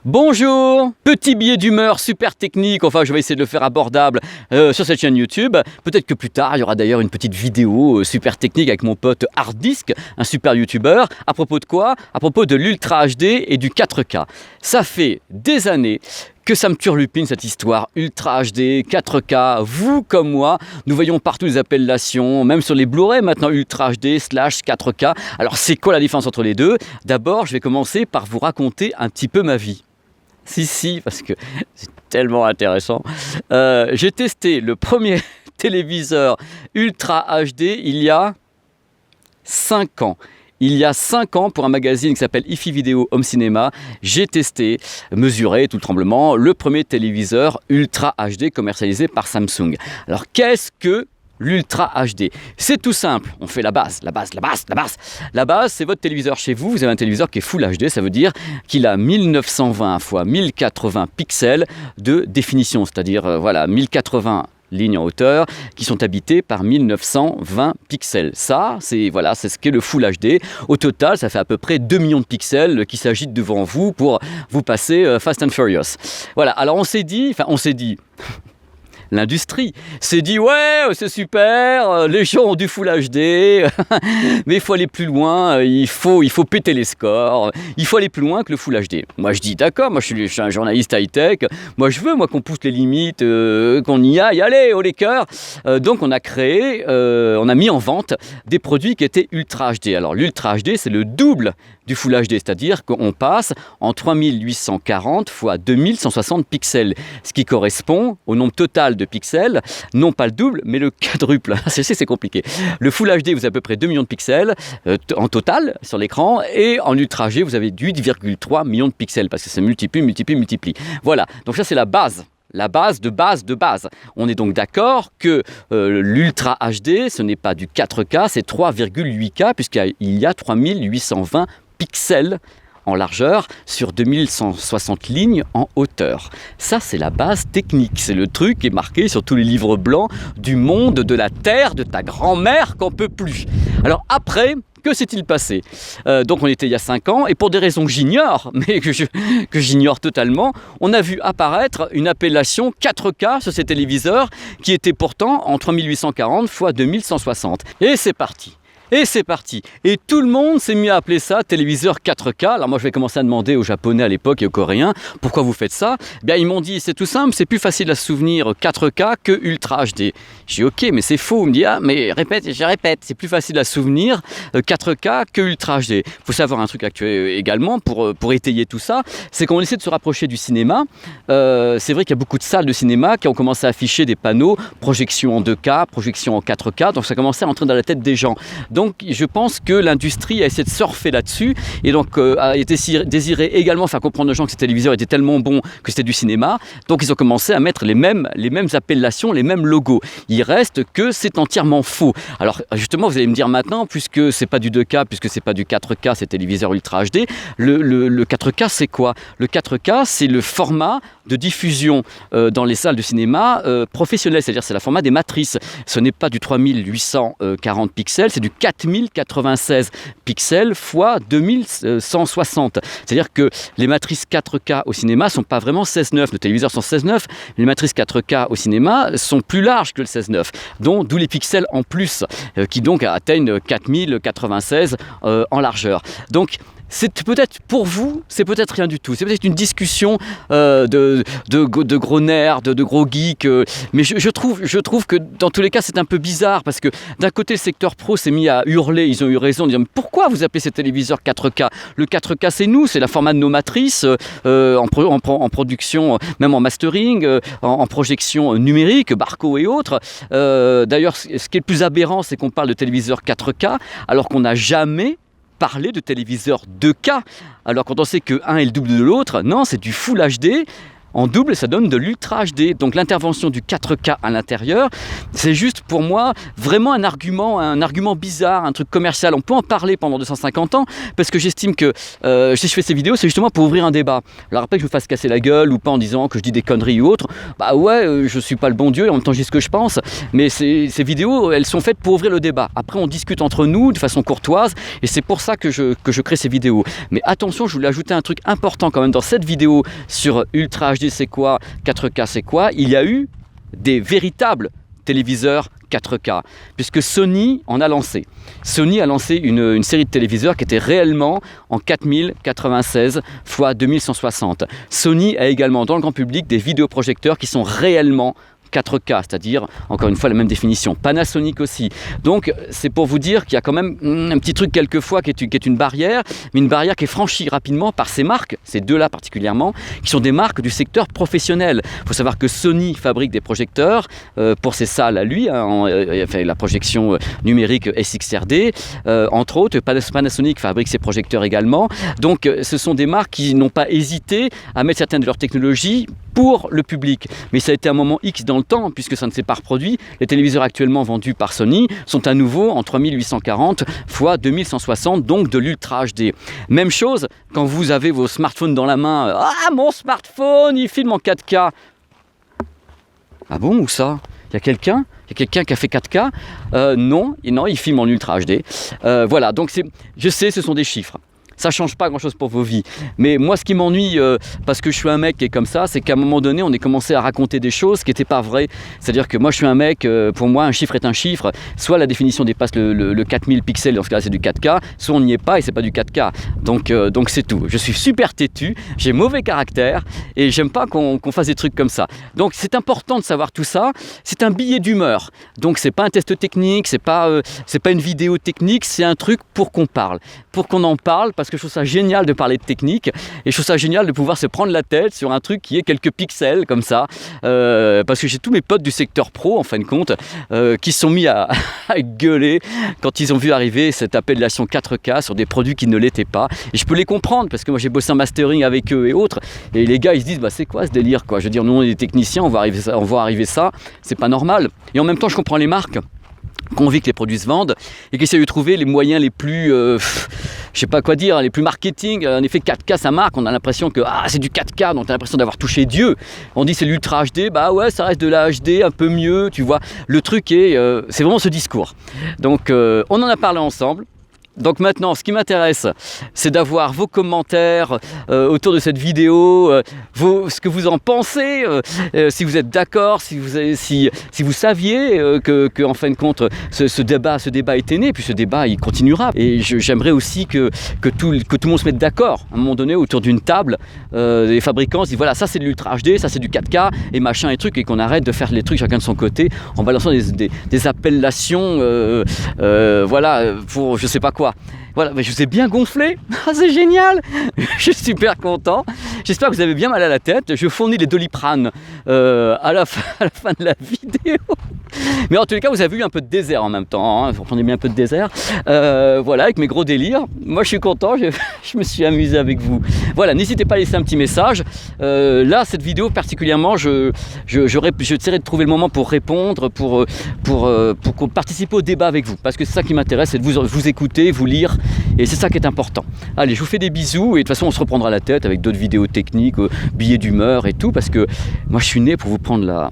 Bonjour, petit billet d'humeur super technique, enfin je vais essayer de le faire abordable sur cette chaîne YouTube. Peut-être que plus tard il y aura d'ailleurs une petite vidéo super technique avec mon pote Harddisk, un super youtubeur. À propos de quoi? À propos de l'Ultra HD et du 4K. Ça fait des années que ça me turlupine cette histoire Ultra HD, 4K, vous comme moi, nous voyons partout les appellations, même sur les Blu-ray maintenant Ultra HD / 4K. Alors c'est quoi la différence entre les deux? D'abord je vais commencer par vous raconter un petit peu ma vie. Si, parce que c'est tellement intéressant. J'ai testé le premier téléviseur Ultra HD il y a 5 ans. Il y a 5 ans, pour un magazine qui s'appelle IFI Vidéo Home Cinéma, j'ai testé, mesuré, tout le tremblement, le premier téléviseur Ultra HD commercialisé par Samsung. Alors, qu'est-ce que l'Ultra HD? C'est tout simple, on fait la base. La base, c'est votre téléviseur chez vous. Vous avez un téléviseur qui est Full HD, ça veut dire qu'il a 1920 x 1080 pixels de définition, c'est-à-dire 1080 lignes en hauteur qui sont habitées par 1920 pixels. Ça, c'est ce qu'est le Full HD. Au total, ça fait à peu près 2 millions de pixels qui s'agitent devant vous pour vous passer Fast and Furious. Voilà, alors on s'est dit, l'industrie s'est dit ouais c'est super, les gens ont du Full HD mais il faut aller plus loin, il faut péter les scores, il faut aller plus loin que le Full HD. Moi je dis d'accord, moi je suis un journaliste high-tech, moi je veux qu'on pousse les limites, qu'on y aille, allez haut les cœurs. Donc on a créé, on a mis en vente des produits qui étaient Ultra HD. Alors l'Ultra HD c'est le double du Full HD, c'est-à-dire qu'on passe en 3840 x 2160 pixels, ce qui correspond au nombre total de pixels, non pas le double, mais le quadruple. C'est compliqué. Le Full HD, vous avez à peu près 2 millions de pixels en total sur l'écran, et en Ultra HD, vous avez 8,3 millions de pixels, parce que ça multiplie. Voilà, donc ça c'est la base. La base de base. On est donc d'accord que l'Ultra HD, ce n'est pas du 4K, c'est 3,8K, puisqu'il y a 3820 pixels en largeur sur 2160 lignes en hauteur. Ça, c'est la base technique. C'est le truc qui est marqué sur tous les livres blancs du monde, de la terre, de ta grand-mère qu'on peut plus. Alors après, que s'est-il passé? Donc on était il y a 5 ans, et pour des raisons que j'ignore, mais que j'ignore totalement, on a vu apparaître une appellation 4K sur ces téléviseurs qui était pourtant en 3840 x 2160. Et c'est parti. Et tout le monde s'est mis à appeler ça téléviseur 4K. Alors moi je vais commencer à demander aux Japonais à l'époque et aux Coréens pourquoi vous faites ça. Bien ils m'ont dit c'est tout simple, c'est plus facile à se souvenir 4K que Ultra HD. J'ai dit ok mais c'est faux. On me dit ah mais je répète, c'est plus facile à se souvenir 4K que Ultra HD. Il faut savoir un truc actuel également pour étayer tout ça, c'est qu'on essaie de se rapprocher du cinéma. C'est vrai qu'il y a beaucoup de salles de cinéma qui ont commencé à afficher des panneaux projection en 2K, projection en 4K, donc ça commençait à entrer dans la tête des gens. Donc je pense que l'industrie a essayé de surfer là-dessus et donc a désiré également faire comprendre aux gens que ces téléviseurs étaient tellement bons que c'était du cinéma. Donc ils ont commencé à mettre les mêmes appellations, les mêmes logos. Il reste que c'est entièrement faux. Alors justement vous allez me dire maintenant, puisque c'est pas du 2K, puisque c'est pas du 4K, ces téléviseurs Ultra HD, le 4K c'est quoi? Le 4K c'est le format de diffusion dans les salles de cinéma professionnelles, c'est-à-dire c'est le format des matrices. Ce n'est pas du 3840 pixels, c'est du 4096 pixels x 2160. C'est-à-dire que les matrices 4K au cinéma ne sont pas vraiment 16:9. Nos téléviseurs sont 16:9, mais les matrices 4K au cinéma sont plus larges que le 16:9. D'où les pixels en plus, qui donc atteignent 4096 en largeur. Donc, c'est peut-être pour vous, c'est peut-être rien du tout. C'est peut-être une discussion de gros nerds, de gros geeks. Mais je trouve que dans tous les cas, c'est un peu bizarre parce que d'un côté, le secteur pro s'est mis à hurler. Ils ont eu raison de dire mais pourquoi vous appelez ces téléviseurs 4K? Le 4K, c'est nous, c'est la format de nos matrices en production, même en mastering, en projection numérique, Barco et autres. D'ailleurs, ce qui est le plus aberrant, c'est qu'on parle de téléviseurs 4K alors qu'on n'a jamais parler de téléviseur 2K, alors quand on sait que un est le double de l'autre. Non, c'est du Full HD En double, ça donne de l'Ultra HD. Donc l'intervention du 4K à l'intérieur, c'est juste pour moi vraiment un argument bizarre, un truc commercial. On peut en parler pendant 250 ans parce que j'estime que si je fais ces vidéos, c'est justement pour ouvrir un débat. Alors après que je me fasse casser la gueule ou pas en disant que je dis des conneries ou autre, bah ouais, je suis pas le bon Dieu et en même temps je dis ce que je pense. Mais ces vidéos, elles sont faites pour ouvrir le débat. Après, on discute entre nous de façon courtoise et c'est pour ça que je crée ces vidéos. Mais attention, je voulais ajouter un truc important quand même dans cette vidéo sur Ultra HD c'est quoi, 4K c'est quoi. Il y a eu des véritables téléviseurs 4K, puisque Sony en a lancé. Sony a lancé une série de téléviseurs qui était réellement en 4096 x 2160. Sony a également dans le grand public des vidéoprojecteurs qui sont réellement 4K, c'est-à-dire, encore une fois, la même définition. Panasonic aussi. Donc, c'est pour vous dire qu'il y a quand même un petit truc quelquefois qui est une barrière, mais une barrière qui est franchie rapidement par ces marques, ces deux-là particulièrement, qui sont des marques du secteur professionnel. Il faut savoir que Sony fabrique des projecteurs pour ses salles à lui, la projection numérique SXRD, entre autres. Panasonic fabrique ses projecteurs également. Donc, ce sont des marques qui n'ont pas hésité à mettre certaines de leurs technologies pour le public. Mais ça a été un moment X dans le temps, puisque ça ne s'est pas reproduit. Les téléviseurs actuellement vendus par Sony sont à nouveau en 3840 x 2160, donc de l'Ultra HD. Même chose, quand vous avez vos smartphones dans la main, « Ah, mon smartphone, il filme en 4K !» Ah bon, où ça ? Il y a quelqu'un qui a fait 4K non, il filme en Ultra HD. Voilà, donc je sais, ce sont des chiffres. Ça ne change pas grand-chose pour vos vies. Mais moi, ce qui m'ennuie, parce que je suis un mec qui est comme ça, c'est qu'à un moment donné, on est commencé à raconter des choses qui n'étaient pas vraies. C'est-à-dire que moi, je suis un mec, pour moi, un chiffre est un chiffre. Soit la définition dépasse le 4000 pixels, dans ce cas-là, c'est du 4K, soit on n'y est pas et c'est pas du 4K. Donc c'est tout. Je suis super têtu, j'ai mauvais caractère et j'aime pas qu'on fasse des trucs comme ça. Donc c'est important de savoir tout ça. C'est un billet d'humeur. Donc c'est pas un test technique, c'est pas une vidéo technique, c'est un truc pour qu'on parle. Pour qu'on en parle, parce que je trouve ça génial de parler de technique et je trouve ça génial de pouvoir se prendre la tête sur un truc qui est quelques pixels comme ça, parce que j'ai tous mes potes du secteur pro en fin de compte qui se sont mis à gueuler quand ils ont vu arriver cette appellation 4K sur des produits qui ne l'étaient pas, et je peux les comprendre parce que moi j'ai bossé en mastering avec eux et autres, et les gars ils se disent bah c'est quoi ce délire quoi, je veux dire nous on est des techniciens, on va arriver ça, c'est pas normal. Et en même temps je comprends les marques qui ont envie que les produits se vendent et qui essaient de trouver les moyens les plus, je sais pas quoi dire, les plus marketing. En effet, 4K ça marque, on a l'impression que c'est du 4K, donc on a l'impression d'avoir touché Dieu. On dit c'est l'Ultra HD, bah ouais, ça reste de la HD un peu mieux, tu vois. Le truc c'est vraiment ce discours. Donc on en a parlé ensemble. Donc maintenant, ce qui m'intéresse, c'est d'avoir vos commentaires autour de cette vidéo, ce que vous en pensez, si vous êtes d'accord, si vous saviez que en fin de compte, ce débat était né, puis ce débat il continuera. Et j'aimerais aussi que tout le monde se mette d'accord à un moment donné autour d'une table. Les fabricants se disent voilà, ça c'est de l'Ultra HD, ça c'est du 4K et machin et trucs, et qu'on arrête de faire les trucs chacun de son côté en balançant des appellations, voilà, pour je sais pas quoi. Voilà, mais je vous ai bien gonflé, c'est génial, je suis super content. J'espère que vous avez bien mal à la tête. Je fournis les Doliprane à la fin de la vidéo. Mais en tous les cas, vous avez eu un peu de désert en même temps, hein. Vous reprenez bien un peu de désert. Voilà, avec mes gros délires. Moi, je suis content, je me suis amusé avec vous. Voilà, n'hésitez pas à laisser un petit message. Là, cette vidéo particulièrement, j'essaierai de trouver le moment pour répondre, pour participer au débat avec vous. Parce que c'est ça qui m'intéresse, c'est de vous écouter, vous lire. Et c'est ça qui est important. Allez, je vous fais des bisous. Et de toute façon, on se reprendra la tête avec d'autres vidéos techniques, billets d'humeur et tout. Parce que moi, je suis né pour vous prendre